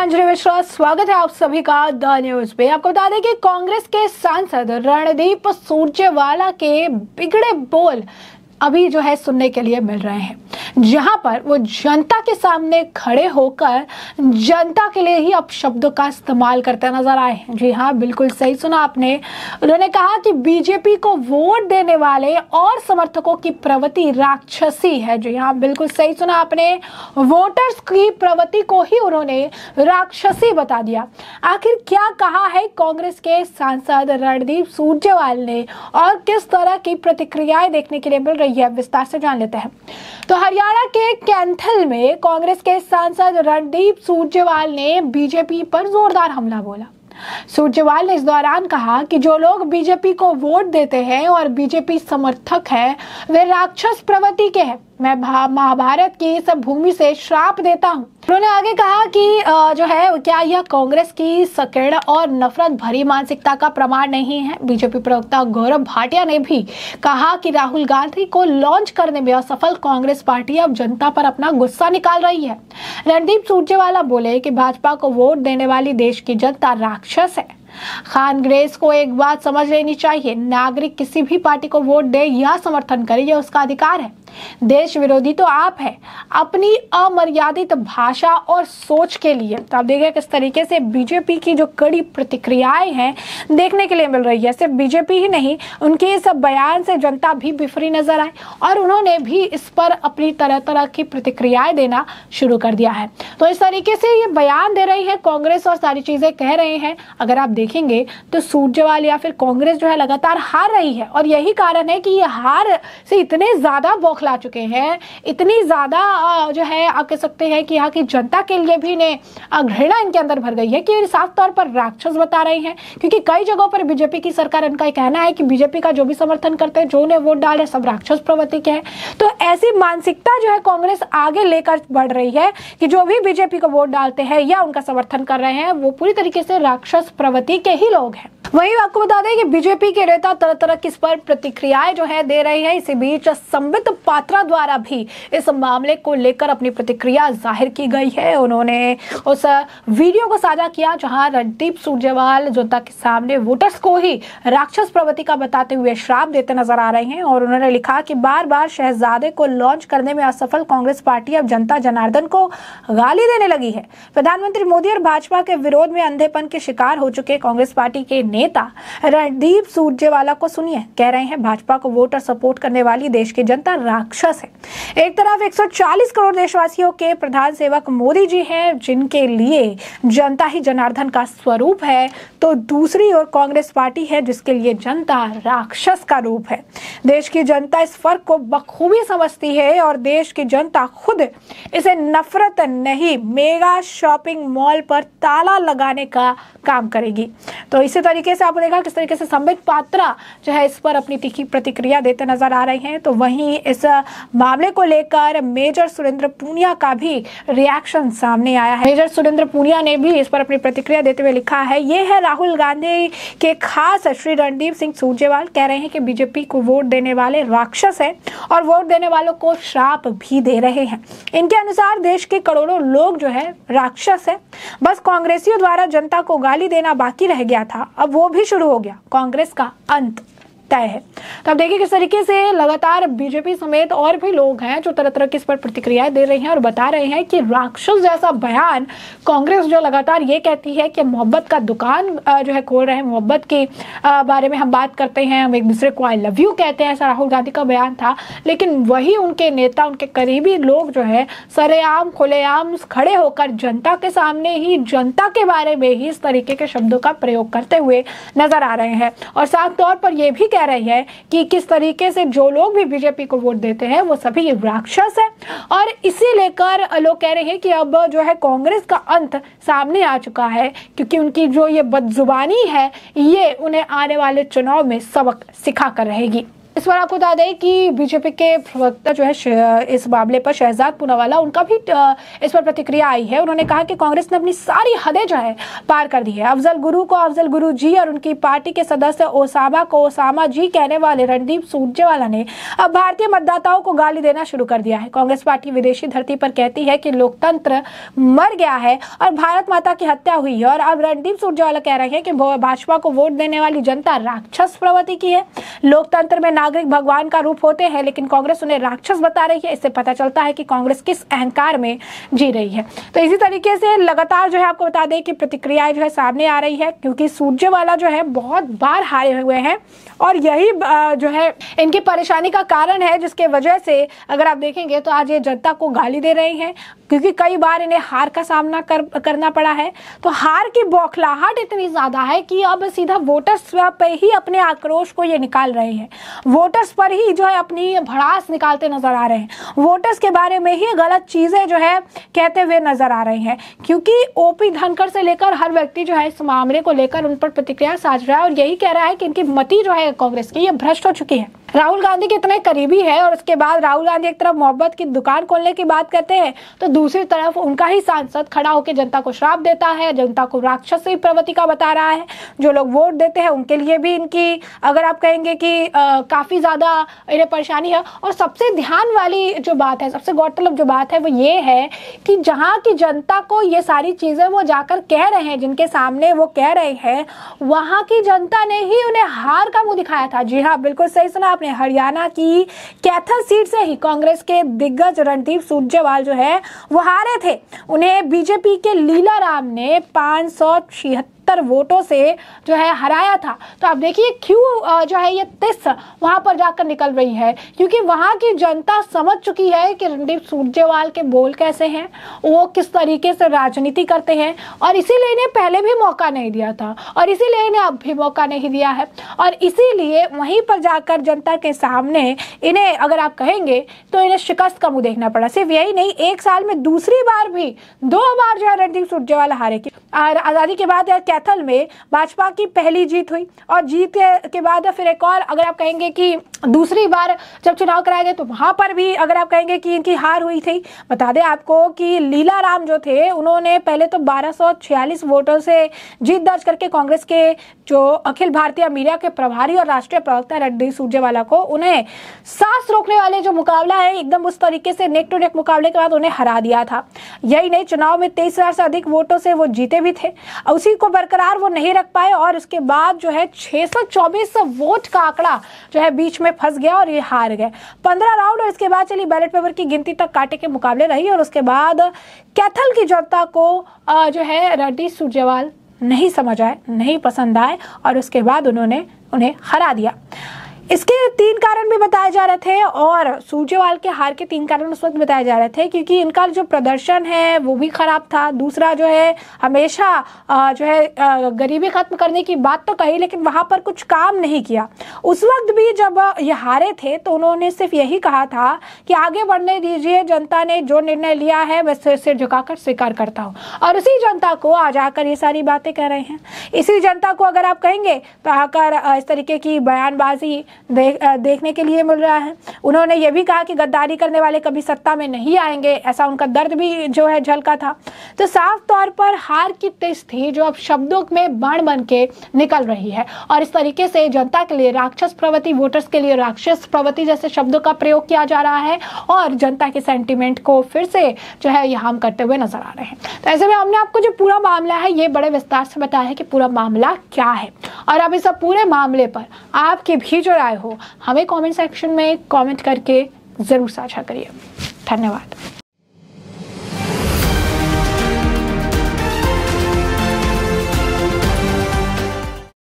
अंजलि मिश्रा, स्वागत है आप सभी का द न्यूज पे। आपको बता दें कि कांग्रेस के सांसद रणदीप सुरजेवाला के बिगड़े बोल अभी जो है सुनने के लिए मिल रहे हैं, जहां पर वो जनता के सामने खड़े होकर जनता के लिए ही अपशब्दों का इस्तेमाल करते नजर आए हैं। जी हाँ, बिल्कुल सही सुना आपने। उन्होंने कहा कि बीजेपी को वोट देने वाले और समर्थकों की प्रवृत्ति राक्षसी है। जी हाँ, बिल्कुल सही सुना आपने। वोटर्स की प्रवृत्ति को ही उन्होंने राक्षसी बता दिया। आखिर क्या कहा है कांग्रेस के सांसद रणदीप सुरजेवाला ने और किस तरह की प्रतिक्रियाएं देखने के लिए मिल रही है, विस्तार से जान लेते हैं। तो हरियाणा के कैंथल में कांग्रेस के सांसद रणदीप सुरजेवाला ने बीजेपी पर जोरदार हमला बोला। सुरजेवाला ने इस दौरान कहा कि जो लोग बीजेपी को वोट देते हैं और बीजेपी समर्थक हैं, वे राक्षस प्रवृत्ति के हैं। मैं महाभारत की इस भूमि से श्राप देता हूं। उन्होंने आगे कहा कि जो है क्या यह कांग्रेस की संकीर्ण और नफरत भरी मानसिकता का प्रमाण नहीं है। बीजेपी प्रवक्ता गौरव भाटिया ने भी कहा कि राहुल गांधी को लॉन्च करने में असफल कांग्रेस पार्टी अब जनता पर अपना गुस्सा निकाल रही है। रणदीप सुरजेवाला बोले कि भाजपा को वोट देने वाली देश की जनता राक्षस है। कांग्रेस को एक बात समझ लेनी चाहिए, नागरिक किसी भी पार्टी को वोट दे या समर्थन करे, यह उसका अधिकार है। देश विरोधी तो आप है अपनी अमर्यादित भाषा और सोच के लिए। तो आप देखिए किस तरीके से बीजेपी की जो कड़ी प्रतिक्रियाएं हैं देखने के लिए मिल रही है। सिर्फ बीजेपी ही नहीं, उनके इस बयान से जनता भी बिफरी नजर आए और उन्होंने भी इस पर अपनी तरह तरह की प्रतिक्रियाएं देना शुरू कर दिया है। तो इस तरीके से ये बयान दे रही है कांग्रेस और सारी चीजें कह रहे हैं। अगर आप देखेंगे तो सुरजेवाला या फिर कांग्रेस जो है लगातार हार रही है और यही कारण है कि ये हार से इतने ज्यादा बौखला चुके हैं, इतनी ज्यादा जो है आप कह सकते हैं कि यहाँ की जनता के लिए भी ने घृणा इनके अंदर भर गई है कि साफ तौर पर राक्षस बता रही हैं। क्योंकि कई जगहों पर बीजेपी की सरकार, इनका कहना है कि बीजेपी का जो भी समर्थन करते हैं, जो उन्हें वोट डाले, सब राक्षस प्रवृत्ति के हैं। तो ऐसी मानसिकता जो है कांग्रेस आगे लेकर बढ़ रही है कि जो भी बीजेपी को वोट डालते हैं या उनका समर्थन कर रहे हैं, वो पूरी तरीके से राक्षस प्रवृत्ति के ही लोग हैं। वहीं आपको बता दें कि बीजेपी के नेता तरह तरह की इस पर प्रतिक्रियाएं जो है दे रहे हैं। इसी बीच संबित पात्रा द्वारा भी इस मामले को लेकर अपनी प्रतिक्रिया जाहिर की गई है। उन्होंने उस वीडियो को साझा किया जहां रणदीप सुरजेवाला जनता के सामने वोटर्स को ही राक्षस प्रवृत्ति का बताते हुए श्राप देते नजर आ रहे हैं। और उन्होंने लिखा कि बार बार शहजादे को लॉन्च करने में असफल कांग्रेस पार्टी अब जनता जनार्दन को गाली देने लगी है। प्रधानमंत्री मोदी और भाजपा के विरोध में अंधेपन के शिकार हो चुके कांग्रेस पार्टी के नेता रणदीप सुरजेवाला को सुनिए। कह रहे हैं भाजपा को वोट और सपोर्ट करने वाली देश की जनता राक्षस है। एक तरफ 140 करोड़ देशवासियों के प्रधान सेवक मोदी जी हैं, जिनके लिए जनता ही जनार्दन का स्वरूप है, तो दूसरी ओर कांग्रेस पार्टी है जिसके लिए जनता राक्षस का रूप है। देश की जनता इस फर्क को बखूबी समझती है और देश की जनता खुद इसे नफरत नहीं, मेगा शॉपिंग मॉल पर ताला लगाने का काम करेगी। तो इसी तरीके से आपने देखा किस तरीके से संबित पात्रा जो है इस पर अपनी तीखी प्रतिक्रिया देते नजर आ रहे हैं। तो वहीं इस मामले को लेकर मेजर सुरेंद्र पूनिया का भी रिएक्शन सामने आया है। मेजर सुरेंद्र पूनिया ने भी इस पर अपनी प्रतिक्रिया देते हुए लिखा है, ये है राहुल गांधी के खास श्री रणदीप सिंह सुरजेवाला। कह रहे हैं कि बीजेपी को वोट देने वाले राक्षस है और वोट देने वालों को श्राप भी दे रहे हैं। इनके अनुसार देश के करोड़ों लोग जो है राक्षस है। बस कांग्रेसियों द्वारा जनता को गाली देना बाकी रह गया था, अब वो भी शुरू हो गया। कांग्रेस का अंत तय है। तो अब देखिए किस तरीके से लगातार बीजेपी समेत और भी लोग हैं जो तरह तरह की इस पर प्रतिक्रियाएं दे रहे हैं और बता रहे हैं कि राक्षस जैसा बयान कांग्रेस जो लगातार ये कहती है कि मोहब्बत का दुकान जो है खोल रहे हैं, मोहब्बत के बारे में हम बात करते हैं, हम एक दूसरे को आई लव यू कहते हैं, ऐसा राहुल गांधी का बयान था। लेकिन वही उनके नेता, उनके करीबी लोग जो है सरेआम खुलेआम खड़े होकर जनता के सामने ही जनता के बारे में ही इस तरीके के शब्दों का प्रयोग करते हुए नजर आ रहे हैं और साफ तौर पर यह भी कह रही है कि किस तरीके से जो लोग भी बीजेपी को वोट देते हैं वो सभी राक्षस है। और इसी लेकर लोग कह रहे हैं कि अब जो है कांग्रेस का अंत सामने आ चुका है, क्योंकि उनकी जो ये बदजुबानी है ये उन्हें आने वाले चुनाव में सबक सिखा कर रहेगी। इस बार आपको बता दें कि बीजेपी के प्रवक्ता जो है इस मामले पर शहजाद पूनावाला, उनका भी इस पर प्रतिक्रिया आई है। उन्होंने कहा कि कांग्रेस ने अपनी सारी हदें जो है पार कर दी है। अफजल गुरु को अफजल गुरु जी और उनकी पार्टी के सदस्य ओसामा को ओसामा जी कहने वाले रणदीप सुरजेवाला ने अब भारतीय मतदाताओं को गाली देना शुरू कर दिया है। कांग्रेस पार्टी विदेशी धरती पर कहती है कि लोकतंत्र मर गया है और भारत माता की हत्या हुई है, और अब रणदीप सुरजेवाला कह रहे हैं कि भाजपा को वोट देने वाली जनता राक्षस प्रवृत्ति की है। लोकतंत्र में नागरिक भगवान का रूप होते हैं, लेकिन कांग्रेस उन्हें राक्षस बता रही है। इससे पता चलता है कि कांग्रेस किस अहंकार में जी रही है। तो इसी तरीके से लगातार जो है आपको बता दें कि प्रतिक्रियाएं जो है सामने आ रही है, क्योंकि सुरजेवाला जो है बहुत बार हारे हुए हैं और यही जो है इनकी परेशानी का कारण है, जिसके वजह से अगर आप देखेंगे तो आज ये जनता को गाली दे रही हैं, क्योंकि कई बार इन्हें हार का सामना करना पड़ा है। तो हार की बौखलाहट इतनी ज्यादा है कि अब सीधा वोटर्स पे ही अपने आक्रोश को ये निकाल रहे हैं, वोटर्स पर ही जो है अपनी भड़ास निकालते नजर आ रहे हैं, वोटर्स के बारे में ही गलत चीजें जो है कहते हुए नजर आ रहे हैं, क्योंकि ओपी धनखड़ से लेकर हर व्यक्ति जो है इस मामले को लेकर उन पर प्रतिक्रिया साझ रहा है और यही कह रहा है कि इनकी मति जो है कांग्रेस की ये भ्रष्ट हो चुकी है। राहुल गांधी के इतने करीबी है और उसके बाद राहुल गांधी एक तरफ मोहब्बत की दुकान खोलने की बात करते हैं, तो दूसरी तरफ उनका ही सांसद खड़ा होकर जनता को श्राप देता है, जनता को राक्षसी प्रवृत्ति का बता रहा है। जो लोग वोट देते हैं उनके लिए भी इनकी अगर आप कहेंगे कि काफी ज्यादा इन्हें परेशानी है। और सबसे ध्यान वाली जो बात है, सबसे गौरतलब जो बात है वो ये है कि जहाँ की जनता को ये सारी चीजें वो जाकर कह रहे हैं, जिनके सामने वो कह रहे हैं, वहां की जनता ने ही उन्हें हार का मुंह दिखाया था। जी हाँ, बिल्कुल सही सुना आपने, हरियाणा की कैथल सीट से ही कांग्रेस के दिग्गज रणदीप सुरजेवाला जो है वो हारे थे। उन्हें बीजेपी के लीला राम ने 576 वोटों से जो है हराया था। तो आप देखिए क्यों जो है ये तिस वहां पर जाकर निकल रही है, क्योंकि वहां की जनता समझ चुकी है कि रणदीप सुरजेवाला के बोल कैसे हैं, वो किस तरीके से राजनीति करते हैं, और इसीलिए इन्हें पहले भी मौका नहीं दिया था और इसीलिए इन्हें अब भी मौका नहीं दिया है, और इसीलिए वहीं पर जाकर जनता के सामने इन्हें अगर आप कहेंगे तो इन्हें शिकस्त का मुंह देखना पड़ा। सिर्फ यही नहीं, एक साल में दूसरी बार भी 2 बार जो है रणदीप सुरजेवाला हारे। और आजादी के बाद कैथल में भाजपा की पहली जीत हुई और जीत के बाद फिर एक और अगर आप कहेंगे कि दूसरी बार जब चुनाव कराए गए तो वहां पर भी अगर आप कहेंगे कि इनकी हार हुई थी। बता दें आपको कि लीला राम जो थे उन्होंने पहले तो 1246 वोटों से जीत दर्ज करके कांग्रेस के जो अखिल भारतीय मीडिया के प्रभारी और राष्ट्रीय प्रवक्ता रणदीप सुरजेवाला को उन्हें सांस रोकने वाले जो मुकाबला है एकदम उस तरीके से नेक टू नेक मुकाबले के बाद उन्हें हरा दिया था। यही नहीं, चुनाव में 23,000 से अधिक वोटों से वो जीते भी थे, उसी को बरकरार वो नहीं रख पाए और उसके बाद जो है 624 वोट का आंकड़ा जो है बीच में फंस गया और ये हार गए। 15 राउंड और इसके बाद चली बैलेट पेपर की गिनती तक कांटे के मुकाबले रही और उसके बाद कैथल की जनता को जो है रणदीप सुरजेवाला नहीं समझ आए, नहीं पसंद आए और उसके बाद उन्होंने उन्हें हरा दिया। इसके 3 कारण भी बताए जा रहे थे और सुरजेवाला के हार के 3 कारण उस वक्त बताए जा रहे थे, क्योंकि इनका जो प्रदर्शन है वो भी खराब था। दूसरा जो है हमेशा जो है गरीबी खत्म करने की बात तो कही, लेकिन वहां पर कुछ काम नहीं किया। उस वक्त भी जब ये हारे थे तो उन्होंने सिर्फ यही कहा था कि आगे बढ़ने दीजिए, जनता ने जो निर्णय लिया है मैं सिर झुकाकर स्वीकार करता हूँ, और उसी जनता को आज आकर ये सारी बातें कह रहे हैं। इसी जनता को अगर आप कहेंगे तो आकर इस तरीके की बयानबाजी देखने के लिए मिल रहा है। उन्होंने ये भी कहा कि गद्दारी करने वाले कभी सत्ता में नहीं आएंगे, ऐसा उनका दर्द भी जो है झलका था। तो साफ तौर पर हार की टिस थी जो अब शब्दों में बाण बन के निकल रही है और इस तरीके से जनता के लिए राक्षस प्रवृत्ति, वोटर्स के लिए राक्षस प्रवृत्ति जैसे शब्दों का प्रयोग किया जा रहा है और जनता के सेंटिमेंट को फिर से जो है ये हार्म करते हुए नजर आ रहे हैं। तो ऐसे में हमने आपको जो पूरा मामला है ये बड़े विस्तार से बताया है कि पूरा मामला क्या है, और अब इस पूरे मामले पर आपकी भी जो राय हो हमें कमेंट सेक्शन में कमेंट करके जरूर साझा करिए। धन्यवाद।